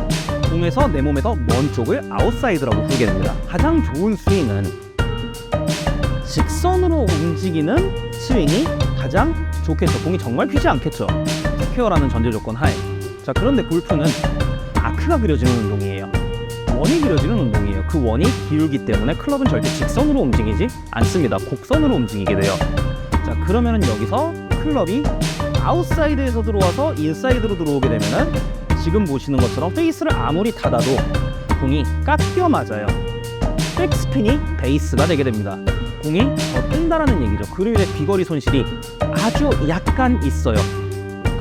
공에서 내 몸에 더 먼 쪽을 아웃사이드라고 부르게 됩니다. 가장 좋은 스윙은 직선으로 움직이는 스윙이 가장 좋겠죠. 공이 정말 휘지 않겠죠. 스퀘어라는 전제 조건 하에. 자, 그런데 골프는 아크가 그려지는 운동이에요. 원이 그려지는 운동이에요. 그 원이 기울기 때문에 클럽은 절대 직선으로 움직이지 않습니다. 곡선으로 움직이게 돼요. 자, 그러면은 여기서 클럽이 아웃사이드에서 들어와서 인사이드로 들어오게 되면은 지금 보시는 것처럼 페이스를 아무리 닫아도 공이 깎여 맞아요. 백스핀이 베이스가 되게 됩니다. 공이 더 뜬다라는 얘기죠. 그로 인해 비거리 손실이 아주 약간 있어요.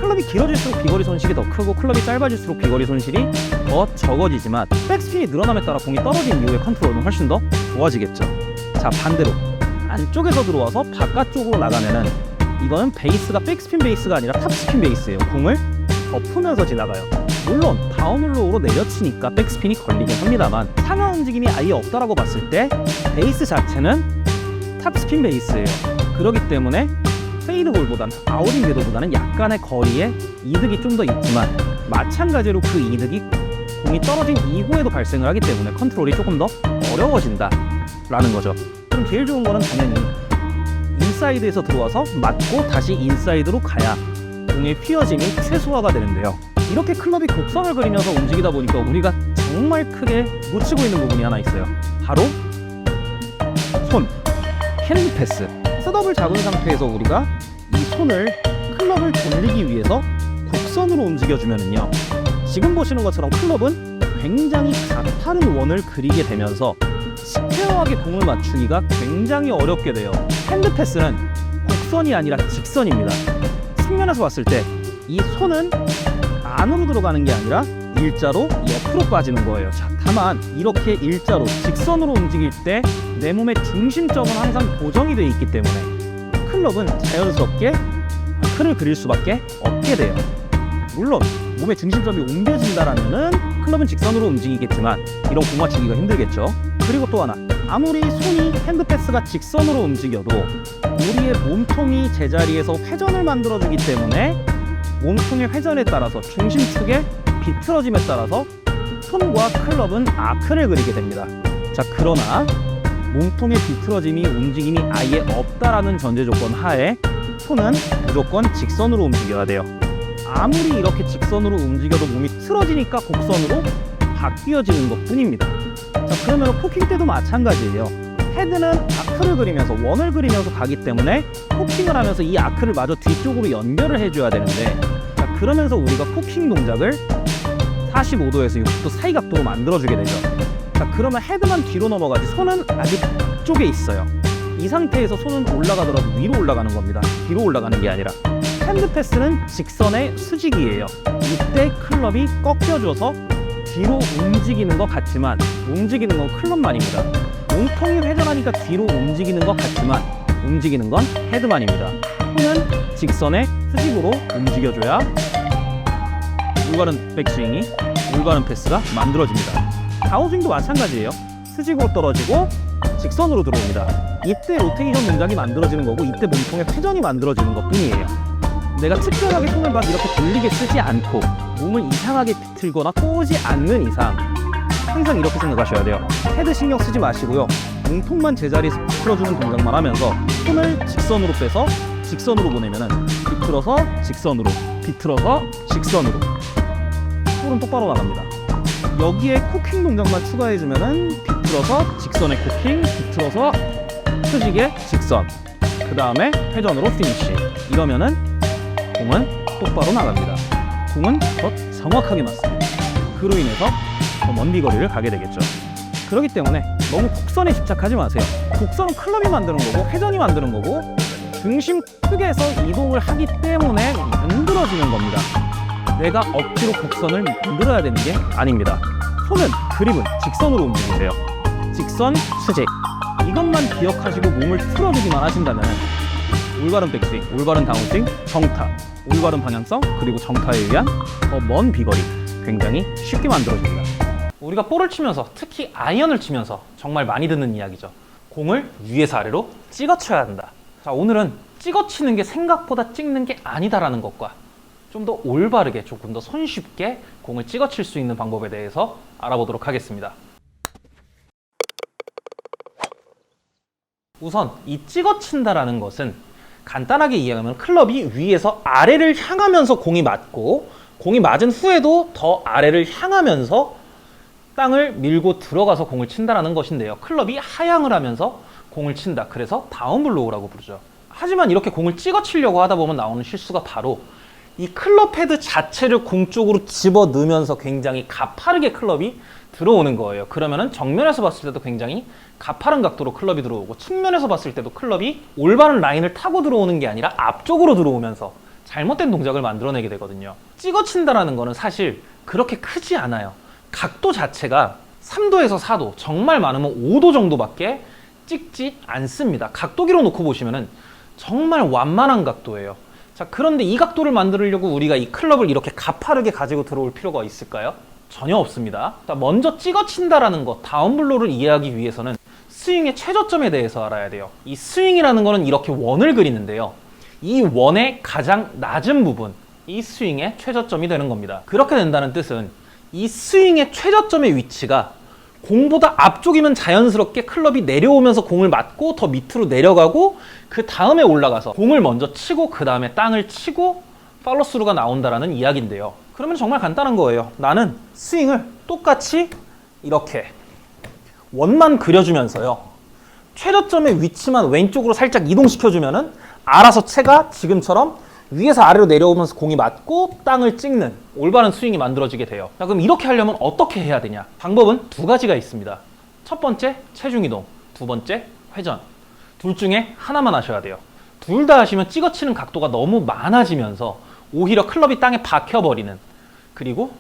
클럽이 길어질수록 비거리 손실이 더 크고, 클럽이 짧아질수록 비거리 손실이 더 적어지지만, 백스핀이 늘어남에 따라 공이 떨어진 이후의 컨트롤은 훨씬 더 좋아지겠죠. 자, 반대로 안쪽에서 들어와서 바깥쪽으로 나가면은 이거는 베이스가 백스핀 베이스가 아니라 탑스핀 베이스예요. 공을 덮으면서 지나가요. 물론 다운홀로우로 내려치니까 백스핀이 걸리긴 합니다만, 상하 움직임이 아예 없다라고 봤을 때 베이스 자체는 탑스핀 베이스예요. 그렇기 때문에 페이드볼보다는, 아웃인 궤도보다는 약간의 거리에 이득이 좀 더 있지만, 마찬가지로 그 이득이 공이 떨어진 이후에도 발생을 하기 때문에 컨트롤이 조금 더 어려워진다 라는 거죠. 그럼 제일 좋은 거는 당연히 인사이드에서 들어와서 맞고 다시 인사이드로 가야 공의 휘어짐이 최소화가 되는데요. 이렇게 클럽이 곡선을 그리면서 움직이다 보니까 우리가 정말 크게 놓치고 있는 부분이 하나 있어요. 바로 손, 핸드 패스. 셋업을 잡은 상태에서 우리가 이 손을 클럽을 돌리기 위해서 곡선으로 움직여주면은요, 지금 보시는 것처럼 클럽은 굉장히 가파른 원을 그리게 되면서 스퀘어하게 공을 맞추기가 굉장히 어렵게 돼요. 핸드 패스는 곡선이 아니라 직선입니다. 측면에서 봤을 때 이 손은 안으로 들어가는 게 아니라 일자로 옆으로 빠지는 거예요. 자, 다만 이렇게 일자로 직선으로 움직일 때 내 몸의 중심점은 항상 고정이 되어 있기 때문에 클럽은 자연스럽게 아크를 그릴 수밖에 없게 돼요. 물론 몸의 중심점이 옮겨진다라면은 클럽은 직선으로 움직이겠지만 이런 공 맞추기가 힘들겠죠. 그리고 또 하나, 아무리 손이 핸드 패스가 직선으로 움직여도 우리의 몸통이 제자리에서 회전을 만들어주기 때문에 몸통의 회전에 따라서 중심축의 비틀어짐에 따라서 손과 클럽은 아크를 그리게 됩니다. 자, 그러나 몸통의 비틀어짐이, 움직임이 아예 없다라는 전제 조건 하에 손은 무조건 직선으로 움직여야 돼요. 아무리 이렇게 직선으로 움직여도 몸이 틀어지니까 곡선으로 바뀌어지는 것 뿐입니다. 자, 그러면 코킹 때도 마찬가지예요. 헤드는 아크를 그리면서 원을 그리면서 가기 때문에 코킹을 하면서 이 아크를 마저 뒤쪽으로 연결을 해줘야 되는데, 자, 그러면서 우리가 코킹 동작을 45도에서 60도 사이 각도로 만들어주게 되죠. 자, 그러면 헤드만 뒤로 넘어가지 손은 아직 앞쪽에 있어요. 이 상태에서 손은 올라가더라도 위로 올라가는 겁니다. 뒤로 올라가는 게 아니라. 핸드 패스는 직선의 수직이에요. 이때 클럽이 꺾여줘서 뒤로 움직이는 것 같지만 움직이는 건 클럽만입니다. 몸통이 회전하니까 뒤로 움직이는 것 같지만 움직이는 건 헤드만입니다. 손은 직선의 수직으로 움직여줘야 올바른 백스윙이, 올바른 패스가 만들어집니다. 다운스윙도 마찬가지예요. 수직으로 떨어지고 직선으로 들어옵니다. 이때 로테이션 동작이 만들어지는 거고, 이때 몸통의 회전이 만들어지는 것 뿐이에요. 내가 특별하게 손을 막 이렇게 돌리게 쓰지 않고 몸을 이상하게 비틀거나 꼬지 않는 이상 항상 이렇게 생각하셔야 돼요. 헤드 신경 쓰지 마시고요. 몸통만 제자리에서 비틀어주는 동작만 하면서 손을 직선으로 빼서 직선으로 보내면은 비틀어서 직선으로, 비틀어서 직선으로, 볼은 똑바로 나갑니다. 여기에 코킹 동작만 추가해주면은 비틀어서 직선의 코킹, 비틀어서 수직의 직선, 그 다음에 회전으로 피니쉬. 이러면은 공은 똑바로 나갑니다. 공은 더 정확하게 맞습니다. 그로 인해서 더 먼 비거리를 가게 되겠죠. 그렇기 때문에 너무 곡선에 집착하지 마세요. 곡선은 클럽이 만드는 거고 회전이 만드는 거고 중심 크게서 이동을 하기 때문에 만들어지는 겁니다. 내가 억지로 곡선을 만들어야 되는 게 아닙니다. 손은, 그립은 직선으로 움직이세요. 직선, 수직. 이것만 기억하시고 몸을 풀어주기만 하신다면 올바른 백스윙, 올바른 다운스윙, 정타, 올바른 방향성, 그리고 정타에 의한 더 먼 비거리 굉장히 쉽게 만들어집니다. 우리가 볼을 치면서, 특히 아이언을 치면서 정말 많이 듣는 이야기죠. 공을 위에서 아래로 찍어 쳐야 한다. 자, 오늘은 찍어 치는 게 생각보다 찍는 게 아니다라는 것과 좀 더 올바르게, 조금 더 손쉽게 공을 찍어 칠 수 있는 방법에 대해서 알아보도록 하겠습니다. 우선 이 찍어 친다라는 것은 간단하게 이해하면 클럽이 위에서 아래를 향하면서 공이 맞고, 공이 맞은 후에도 더 아래를 향하면서 땅을 밀고 들어가서 공을 친다라는 것인데요. 클럽이 하향을 하면서 공을 친다. 그래서 다운블로우라고 부르죠. 하지만 이렇게 공을 찍어 치려고 하다 보면 나오는 실수가 바로 이 클럽 헤드 자체를 공 쪽으로 집어 넣으면서 굉장히 가파르게 클럽이 들어오는 거예요. 그러면은 정면에서 봤을 때도 굉장히 가파른 각도로 클럽이 들어오고, 측면에서 봤을 때도 클럽이 올바른 라인을 타고 들어오는 게 아니라 앞쪽으로 들어오면서 잘못된 동작을 만들어내게 되거든요. 찍어 친다라는 거는 사실 그렇게 크지 않아요. 각도 자체가 3도에서 4도, 정말 많으면 5도 정도밖에 찍지 않습니다. 각도기로 놓고 보시면은 정말 완만한 각도예요. 자, 그런데 이 각도를 만들려고 우리가 이 클럽을 이렇게 가파르게 가지고 들어올 필요가 있을까요? 전혀 없습니다. 자, 먼저 찍어 친다라는 것, 다운블로우를 이해하기 위해서는 스윙의 최저점에 대해서 알아야 돼요. 이 스윙이라는 거는 이렇게 원을 그리는데요. 이 원의 가장 낮은 부분, 이 스윙의 최저점이 되는 겁니다. 그렇게 된다는 뜻은 이 스윙의 최저점의 위치가 공보다 앞쪽이면 자연스럽게 클럽이 내려오면서 공을 맞고 더 밑으로 내려가고, 그 다음에 올라가서 공을 먼저 치고 그 다음에 땅을 치고 팔로스루가 나온다라는 이야기인데요. 그러면 정말 간단한 거예요. 나는 스윙을 똑같이 이렇게 원만 그려주면서요, 최저점의 위치만 왼쪽으로 살짝 이동시켜주면은 알아서 채가 지금처럼 위에서 아래로 내려오면서 공이 맞고 땅을 찍는 올바른 스윙이 만들어지게 돼요. 자, 그럼 이렇게 하려면 어떻게 해야 되냐? 방법은 두 가지가 있습니다. 첫 번째, 체중 이동. 두 번째, 회전. 둘 중에 하나만 하셔야 돼요. 둘 다 하시면 찍어치는 각도가 너무 많아지면서 오히려 클럽이 땅에 박혀버리는, 그리고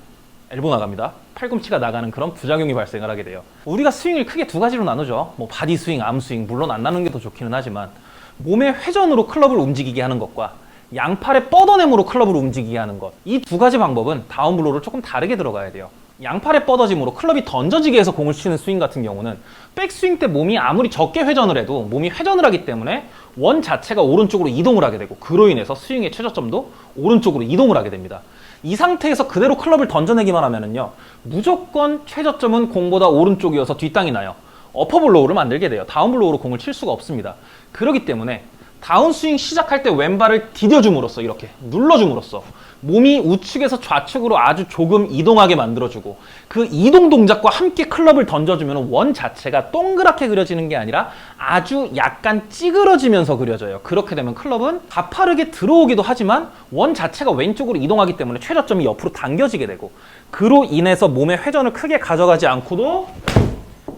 엘보 나갑니다. 팔꿈치가 나가는 그런 부작용이 발생을 하게 돼요. 우리가 스윙을 크게 두 가지로 나누죠. 뭐 바디 스윙, 암 스윙. 물론 안 나누는 게 더 좋기는 하지만 몸의 회전으로 클럽을 움직이게 하는 것과 양팔의 뻗어냄으로 클럽을 움직이게 하는 것, 이 두 가지 방법은 다운블로우를 조금 다르게 들어가야 돼요. 양팔의 뻗어짐으로 클럽이 던져지게 해서 공을 치는 스윙 같은 경우는 백스윙 때 몸이 아무리 적게 회전을 해도 몸이 회전을 하기 때문에 원 자체가 오른쪽으로 이동을 하게 되고, 그로 인해서 스윙의 최저점도 오른쪽으로 이동을 하게 됩니다. 이 상태에서 그대로 클럽을 던져내기만 하면은요, 무조건 최저점은 공보다 오른쪽이어서 뒷땅이 나요. 어퍼블로우를 만들게 돼요. 다운블로우로 공을 칠 수가 없습니다. 그렇기 때문에 다운스윙 시작할 때 왼발을 디뎌줌으로써, 이렇게 눌러줌으로써 몸이 우측에서 좌측으로 아주 조금 이동하게 만들어주고 그 이동 동작과 함께 클럽을 던져주면 원 자체가 동그랗게 그려지는 게 아니라 아주 약간 찌그러지면서 그려져요. 그렇게 되면 클럽은 가파르게 들어오기도 하지만 원 자체가 왼쪽으로 이동하기 때문에 최저점이 옆으로 당겨지게 되고 그로 인해서 몸의 회전을 크게 가져가지 않고도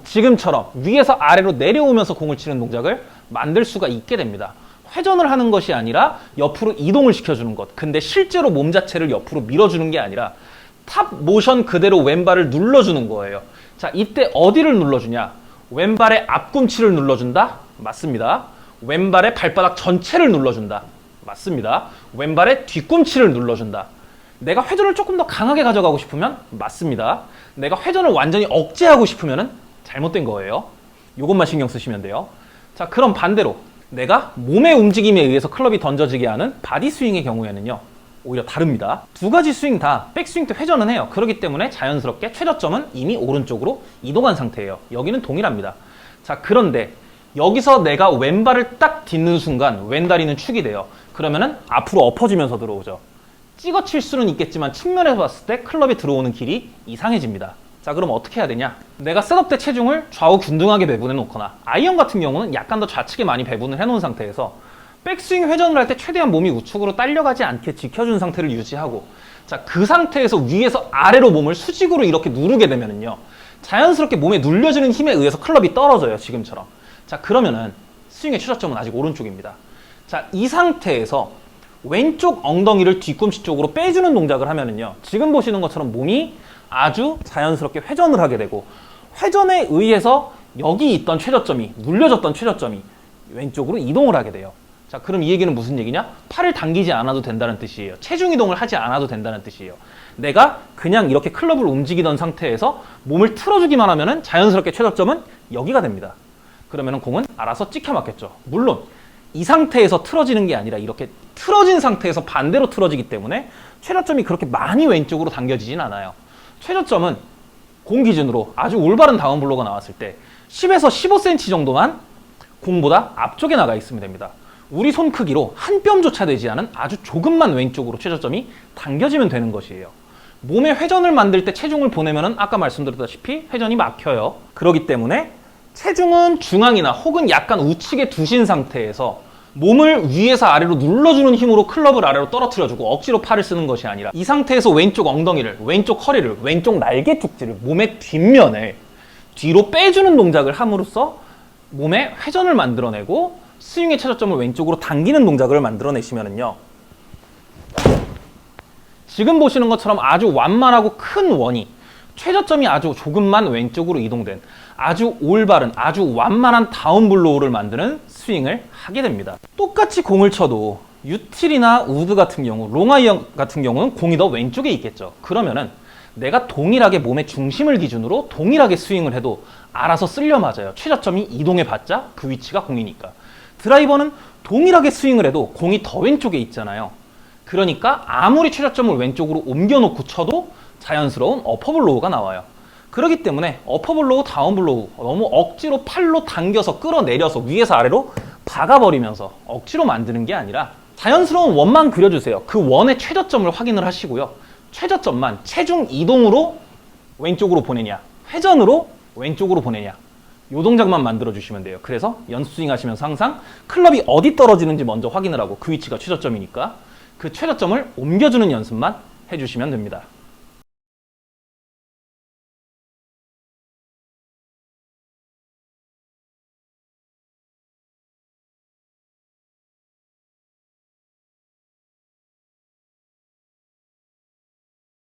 지금처럼 위에서 아래로 내려오면서 공을 치는 동작을 만들 수가 있게 됩니다. 회전을 하는 것이 아니라 옆으로 이동을 시켜주는 것. 근데 실제로 몸 자체를 옆으로 밀어주는 게 아니라 탑 모션 그대로 왼발을 눌러주는 거예요. 자, 이때 어디를 눌러주냐? 왼발의 앞꿈치를 눌러준다? 맞습니다. 왼발의 발바닥 전체를 눌러준다? 맞습니다. 왼발의 뒤꿈치를 눌러준다? 내가 회전을 조금 더 강하게 가져가고 싶으면? 맞습니다. 내가 회전을 완전히 억제하고 싶으면 잘못된 거예요. 이것만 신경 쓰시면 돼요. 자, 그럼 반대로 내가 몸의 움직임에 의해서 클럽이 던져지게 하는 바디 스윙의 경우에는요, 오히려 다릅니다. 두 가지 스윙 다 백스윙 때 회전은 해요. 그렇기 때문에 자연스럽게 최저점은 이미 오른쪽으로 이동한 상태예요. 여기는 동일합니다. 자, 그런데 여기서 내가 왼발을 딱 딛는 순간 왼다리는 축이 돼요. 그러면은 앞으로 엎어지면서 들어오죠. 찍어칠 수는 있겠지만 측면에서 봤을 때 클럽이 들어오는 길이 이상해집니다. 자, 그럼 어떻게 해야 되냐? 내가 셋업 때 체중을 좌우 균등하게 배분해 놓거나 아이언 같은 경우는 약간 더 좌측에 많이 배분을 해 놓은 상태에서 백스윙 회전을 할 때 최대한 몸이 우측으로 딸려가지 않게 지켜준 상태를 유지하고, 자, 그 상태에서 위에서 아래로 몸을 수직으로 이렇게 누르게 되면은요, 자연스럽게 몸에 눌려지는 힘에 의해서 클럽이 떨어져요. 지금처럼. 자, 그러면은 스윙의 최저점은 아직 오른쪽입니다. 자, 이 상태에서 왼쪽 엉덩이를 뒤꿈치 쪽으로 빼주는 동작을 하면은요, 지금 보시는 것처럼 몸이 아주 자연스럽게 회전을 하게 되고, 회전에 의해서 여기 있던 최저점이, 눌려졌던 최저점이 왼쪽으로 이동을 하게 돼요. 자, 그럼 이 얘기는 무슨 얘기냐? 팔을 당기지 않아도 된다는 뜻이에요. 체중 이동을 하지 않아도 된다는 뜻이에요. 내가 그냥 이렇게 클럽을 움직이던 상태에서 몸을 틀어주기만 하면은 자연스럽게 최저점은 여기가 됩니다. 그러면은 공은 알아서 찍혀 맞겠죠. 물론 이 상태에서 틀어지는 게 아니라 이렇게 틀어진 상태에서 반대로 틀어지기 때문에 최저점이 그렇게 많이 왼쪽으로 당겨지진 않아요. 최저점은 공 기준으로 아주 올바른 다운블로가 나왔을 때 10에서 15cm 정도만 공보다 앞쪽에 나가 있으면 됩니다. 우리 손 크기로 한 뼘조차 되지 않은 아주 조금만 왼쪽으로 최저점이 당겨지면 되는 것이에요. 몸의 회전을 만들 때 체중을 보내면은 아까 말씀드렸다시피 회전이 막혀요. 그렇기 때문에 체중은 중앙이나 혹은 약간 우측에 두신 상태에서 몸을 위에서 아래로 눌러주는 힘으로 클럽을 아래로 떨어뜨려주고 억지로 팔을 쓰는 것이 아니라 이 상태에서 왼쪽 엉덩이를, 왼쪽 허리를, 왼쪽 날개 쪽지를, 몸의 뒷면을 뒤로 빼주는 동작을 함으로써 몸의 회전을 만들어내고 스윙의 최저점을 왼쪽으로 당기는 동작을 만들어내시면은요, 지금 보시는 것처럼 아주 완만하고 큰 원이 최저점이 아주 조금만 왼쪽으로 이동된 아주 올바른, 아주 완만한 다운블로우를 만드는 스윙을 하게 됩니다. 똑같이 공을 쳐도 유틸이나 우드 같은 경우, 롱아이언 같은 경우는 공이 더 왼쪽에 있겠죠. 그러면은 내가 동일하게 몸의 중심을 기준으로 동일하게 스윙을 해도 알아서 쓸려 맞아요. 최저점이 이동해 봤자 그 위치가 공이니까. 드라이버는 동일하게 스윙을 해도 공이 더 왼쪽에 있잖아요. 그러니까 아무리 최저점을 왼쪽으로 옮겨놓고 쳐도 자연스러운 어퍼블로우가 나와요. 그렇기 때문에 어퍼블로우, 다운블로우 너무 억지로 팔로 당겨서 끌어내려서 위에서 아래로 박아버리면서 억지로 만드는 게 아니라 자연스러운 원만 그려주세요. 그 원의 최저점을 확인을 하시고요. 최저점만 체중 이동으로 왼쪽으로 보내냐, 회전으로 왼쪽으로 보내냐, 요 동작만 만들어 주시면 돼요. 그래서 연습스윙 하시면서 항상 클럽이 어디 떨어지는지 먼저 확인을 하고 그 위치가 최저점이니까 그 최저점을 옮겨주는 연습만 해주시면 됩니다.